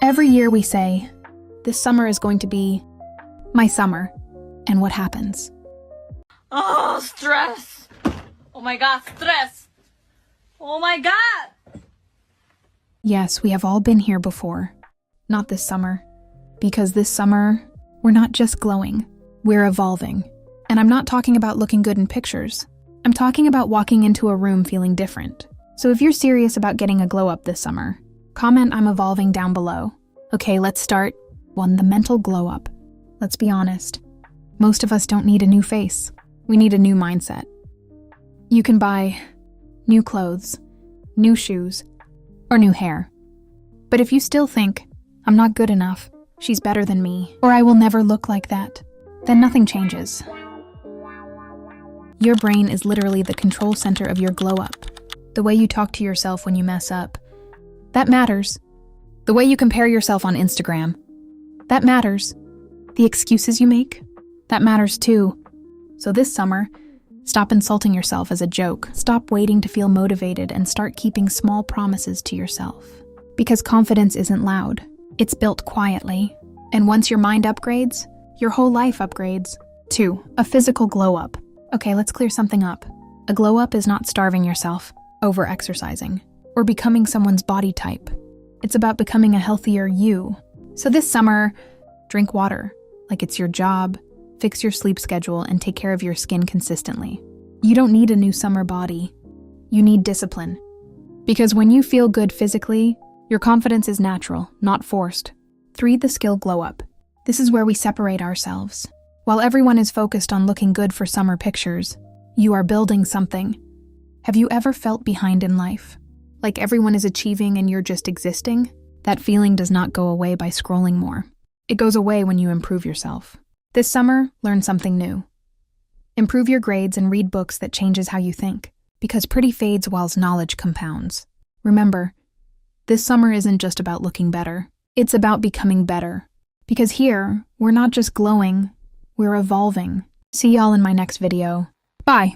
Every year we say, this summer is going to be my summer. And what happens? Oh, stress. Oh my God, stress. Oh my God. Yes, we have all been here before. Not this summer. Because this summer, we're not just glowing, we're evolving. And I'm not talking about looking good in pictures. I'm talking about walking into a room feeling different. So if you're serious about getting a glow up this summer, comment I'm evolving down below. Okay, let's start. 1. The mental glow up. Let's be honest. Most of us don't need a new face. We need a new mindset. You can buy new clothes, new shoes, or new hair. But if you still think, I'm not good enough, she's better than me, or I will never look like that, then nothing changes. Your brain is literally the control center of your glow up. The way you talk to yourself when you mess up, that matters. The way you compare yourself on Instagram, that matters. The excuses you make, that matters too. So this summer, stop insulting yourself as a joke. Stop waiting to feel motivated and start keeping small promises to yourself. Because confidence isn't loud, it's built quietly. And once your mind upgrades, your whole life upgrades. 2. A physical glow up. Okay, let's clear something up. A glow up is not starving yourself, over-exercising, or becoming someone's body type. It's about becoming a healthier you. So this summer, drink water, like it's your job, fix your sleep schedule, and take care of your skin consistently. You don't need a new summer body. You need discipline. Because when you feel good physically, your confidence is natural, not forced. 3. The skill glow up. This is where we separate ourselves. While everyone is focused on looking good for summer pictures, you are building something. Have you ever felt behind in life? Like everyone is achieving and you're just existing? That feeling does not go away by scrolling more. It goes away when you improve yourself. This summer, learn something new. Improve your grades and read books that changes how you think, because pretty fades whilst knowledge compounds. Remember, this summer isn't just about looking better. It's about becoming better. Because here, we're not just glowing, we're evolving. See y'all in my next video. Bye.